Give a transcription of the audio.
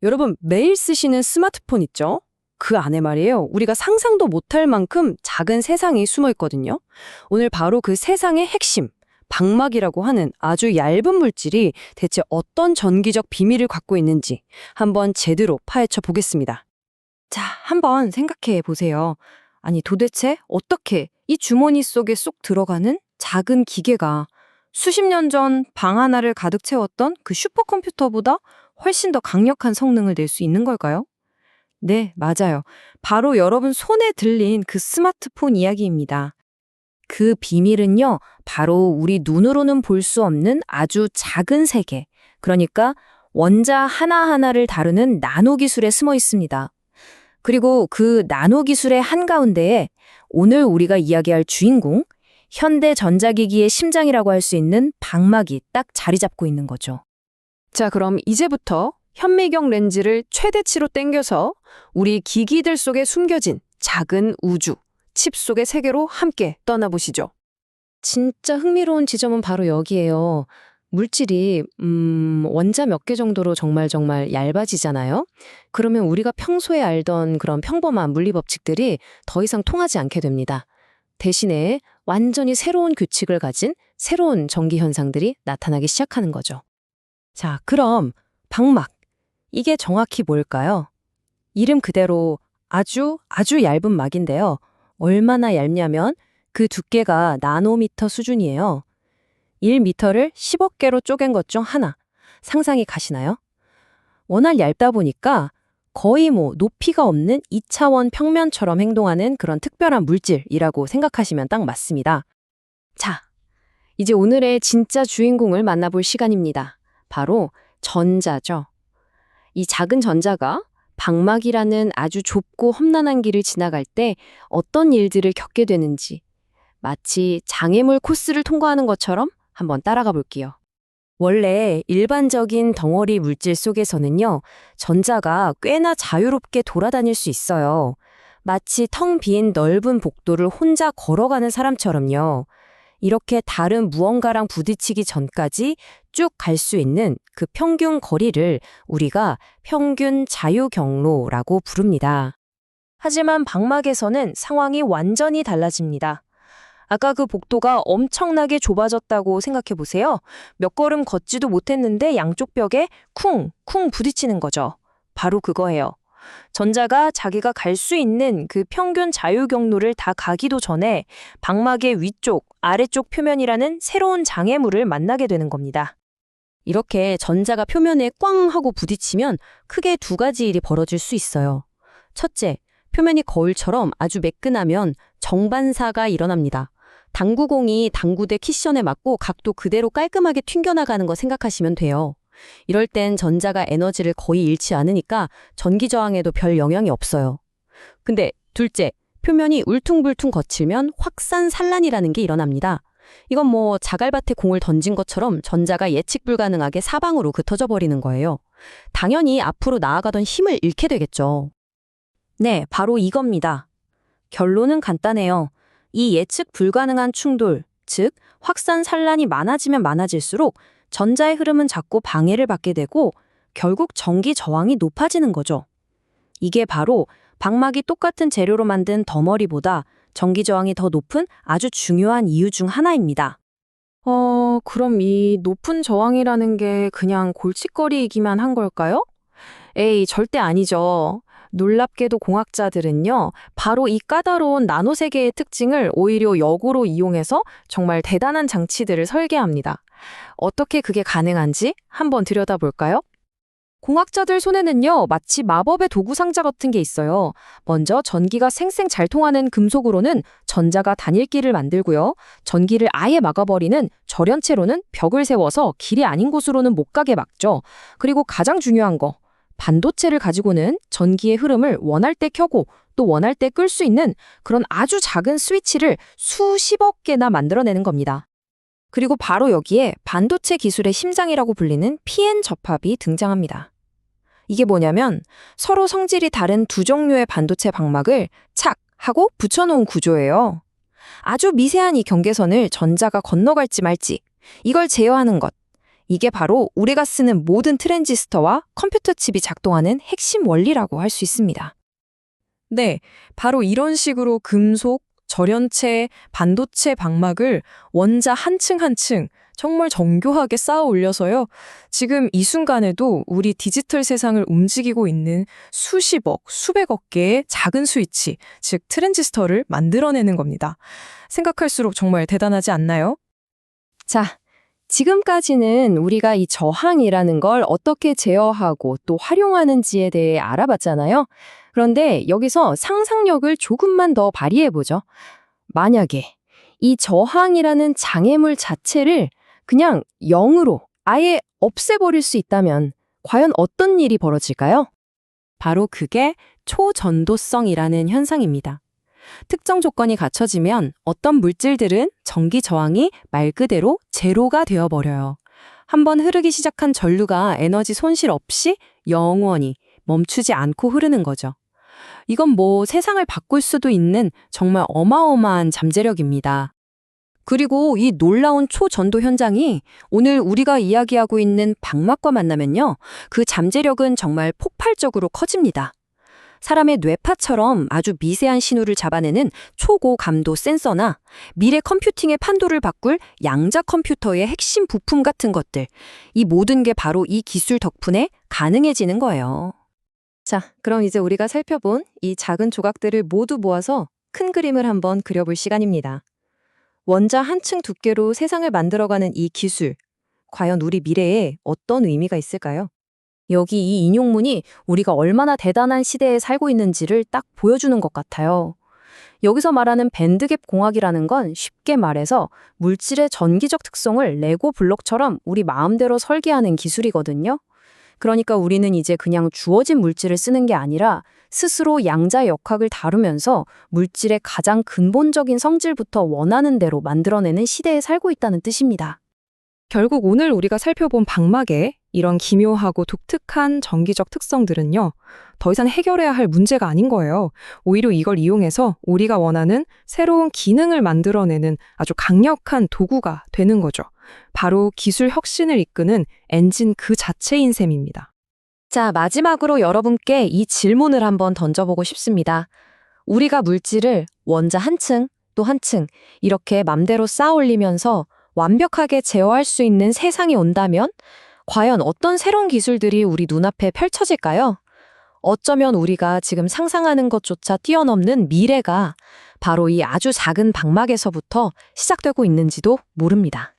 여러분, 매일 쓰시는 스마트폰 있죠? 그 안에 말이에요. 우리가 상상도 못할 만큼 작은 세상이 숨어 있거든요. 오늘 바로 그 세상의 핵심, 방막이라고 하는 아주 얇은 물질이 대체 어떤 전기적 비밀을 갖고 있는지 한번 제대로 파헤쳐 보겠습니다. 자, 한번 생각해 보세요. 아니, 도대체 어떻게 이 주머니 속에 쏙 들어가는 작은 기계가 수십 년 전 방 하나를 가득 채웠던 그 슈퍼컴퓨터보다 훨씬 더 강력한 성능을 낼 수 있는 걸까요? 네, 맞아요. 바로 여러분 손에 들린 그 스마트폰 이야기입니다. 그 비밀은요, 바로 우리 눈으로는 볼 수 없는 아주 작은 세계, 그러니까 원자 하나하나를 다루는 나노 기술에 숨어 있습니다. 그리고 그 나노 기술의 한가운데에 오늘 우리가 이야기할 주인공, 현대 전자기기의 심장이라고 할 수 있는 방막이 딱 자리 잡고 있는 거죠. 자, 그럼 이제부터 현미경 렌즈를 최대치로 당겨서 우리 기기들 속에 숨겨진 작은 우주, 칩 속의 세계로 함께 떠나보시죠. 진짜 흥미로운 지점은 바로 여기예요. 물질이 원자 몇 개 정도로 정말 얇아지잖아요. 그러면 우리가 평소에 알던 그런 평범한 물리 법칙들이 더 이상 통하지 않게 됩니다. 대신에 완전히 새로운 규칙을 가진 새로운 전기 현상들이 나타나기 시작하는 거죠. 자, 그럼 방막. 이게 정확히 뭘까요? 이름 그대로 아주 얇은 막인데요. 얼마나 얇냐면 그 두께가 나노미터 수준이에요. 1미터를 10억 개로 쪼갠 것 중 하나. 상상이 가시나요? 워낙 얇다 보니까 거의 높이가 없는 2차원 평면처럼 행동하는 그런 특별한 물질이라고 생각하시면 딱 맞습니다. 자, 이제 오늘의 진짜 주인공을 만나볼 시간입니다. 바로 전자죠. 이 작은 전자가 방막이라는 아주 좁고 험난한 길을 지나갈 때 어떤 일들을 겪게 되는지 마치 장애물 코스를 통과하는 것처럼 한번 따라가 볼게요. 원래 일반적인 덩어리 물질 속에서는요, 전자가 꽤나 자유롭게 돌아다닐 수 있어요. 마치 텅 빈 넓은 복도를 혼자 걸어가는 사람처럼요. 이렇게 다른 무언가랑 부딪히기 전까지 쭉 갈 수 있는 그 평균 거리를 우리가 평균 자유 경로라고 부릅니다. 하지만 방막에서는 상황이 완전히 달라집니다. 아까 그 복도가 엄청나게 좁아졌다고 생각해 보세요. 몇 걸음 걷지도 못했는데 양쪽 벽에 쿵쿵 부딪히는 거죠. 바로 그거예요. 전자가 자기가 갈 수 있는 그 평균 자유 경로를 다 가기도 전에 방막의 위쪽, 아래쪽 표면이라는 새로운 장애물을 만나게 되는 겁니다. 이렇게 전자가 표면에 꽝 하고 부딪히면 크게 두 가지 일이 벌어질 수 있어요. 첫째, 표면이 거울처럼 아주 매끈하면 정반사가 일어납니다. 당구공이 당구대 키션에 맞고 각도 그대로 깔끔하게 튕겨나가는 거 생각하시면 돼요. 이럴 땐 전자가 에너지를 거의 잃지 않으니까 전기 저항에도 별 영향이 없어요. 근데 둘째, 표면이 울퉁불퉁 거칠면 확산산란이라는 게 일어납니다. 이건 자갈밭에 공을 던진 것처럼 전자가 예측 불가능하게 사방으로 흩어져 버리는 거예요. 당연히 앞으로 나아가던 힘을 잃게 되겠죠. 네, 바로 이겁니다. 결론은 간단해요. 이 예측 불가능한 충돌, 즉 확산산란이 많아지면 많아질수록 전자의 흐름은 자꾸 방해를 받게 되고 결국 전기 저항이 높아지는 거죠. 이게 바로 방막이 똑같은 재료로 만든 덩어리보다 전기 저항이 더 높은 아주 중요한 이유 중 하나입니다. 그럼 이 높은 저항이라는 게 그냥 골칫거리이기만 한 걸까요? 에이, 절대 아니죠. 놀랍게도 공학자들은요, 바로 이 까다로운 나노세계의 특징을 오히려 역으로 이용해서 정말 대단한 장치들을 설계합니다. 어떻게 그게 가능한지 한번 들여다볼까요? 공학자들 손에는요, 마치 마법의 도구 상자 같은 게 있어요. 먼저 전기가 쌩쌩 잘 통하는 금속으로는 전자가 다닐 길을 만들고요. 전기를 아예 막아버리는 절연체로는 벽을 세워서 길이 아닌 곳으로는 못 가게 막죠. 그리고 가장 중요한 거, 반도체를 가지고는 전기의 흐름을 원할 때 켜고 또 원할 때 끌 수 있는 그런 아주 작은 스위치를 수십억 개나 만들어내는 겁니다. 그리고 바로 여기에 반도체 기술의 심장이라고 불리는 PN 접합이 등장합니다. 이게 뭐냐면 서로 성질이 다른 두 종류의 반도체 방막을 착 하고 붙여놓은 구조예요. 아주 미세한 이 경계선을 전자가 건너갈지 말지 이걸 제어하는 것. 이게 바로 우리가 쓰는 모든 트랜지스터와 컴퓨터 칩이 작동하는 핵심 원리라고 할 수 있습니다. 네, 바로 이런 식으로 금속, 절연체, 반도체 방막을 원자 한 층 한 층 정말 정교하게 쌓아 올려서요. 지금 이 순간에도 우리 디지털 세상을 움직이고 있는 수십억, 수백억 개의 작은 스위치, 즉 트랜지스터를 만들어내는 겁니다. 생각할수록 정말 대단하지 않나요? 자, 지금까지는 우리가 이 저항이라는 걸 어떻게 제어하고 또 활용하는지에 대해 알아봤잖아요. 그런데 여기서 상상력을 조금만 더 발휘해보죠. 만약에 이 저항이라는 장애물 자체를 그냥 0으로 아예 없애버릴 수 있다면 과연 어떤 일이 벌어질까요? 바로 그게 초전도성이라는 현상입니다. 특정 조건이 갖춰지면 어떤 물질들은 전기 저항이 말 그대로 제로가 되어버려요. 한번 흐르기 시작한 전류가 에너지 손실 없이 영원히 멈추지 않고 흐르는 거죠. 이건 뭐 세상을 바꿀 수도 있는 정말 어마어마한 잠재력입니다. 그리고 이 놀라운 초전도 현장이 오늘 우리가 이야기하고 있는 방막과 만나면요. 그 잠재력은 정말 폭발적으로 커집니다. 사람의 뇌파처럼 아주 미세한 신호를 잡아내는 초고감도 센서나 미래 컴퓨팅의 판도를 바꿀 양자 컴퓨터의 핵심 부품 같은 것들. 이 모든 게 바로 이 기술 덕분에 가능해지는 거예요. 자, 그럼 이제 우리가 살펴본 이 작은 조각들을 모두 모아서 큰 그림을 한번 그려볼 시간입니다. 원자 한 층 두께로 세상을 만들어가는 이 기술, 과연 우리 미래에 어떤 의미가 있을까요? 여기 이 인용문이 우리가 얼마나 대단한 시대에 살고 있는지를 딱 보여주는 것 같아요. 여기서 말하는 밴드갭 공학이라는 건 쉽게 말해서 물질의 전기적 특성을 레고 블록처럼 우리 마음대로 설계하는 기술이거든요. 그러니까 우리는 이제 그냥 주어진 물질을 쓰는 게 아니라 스스로 양자 역학을 다루면서 물질의 가장 근본적인 성질부터 원하는 대로 만들어내는 시대에 살고 있다는 뜻입니다. 결국 오늘 우리가 살펴본 방막의 이런 기묘하고 독특한 전기적 특성들은요, 더 이상 해결해야 할 문제가 아닌 거예요. 오히려 이걸 이용해서 우리가 원하는 새로운 기능을 만들어내는 아주 강력한 도구가 되는 거죠. 바로 기술 혁신을 이끄는 엔진 그 자체인 셈입니다. 자, 마지막으로 여러분께 이 질문을 한번 던져보고 싶습니다. 우리가 물질을 원자 한 층, 또 한 층 이렇게 맘대로 쌓아 올리면서 완벽하게 제어할 수 있는 세상이 온다면 과연 어떤 새로운 기술들이 우리 눈앞에 펼쳐질까요? 어쩌면 우리가 지금 상상하는 것조차 뛰어넘는 미래가 바로 이 아주 작은 방막에서부터 시작되고 있는지도 모릅니다.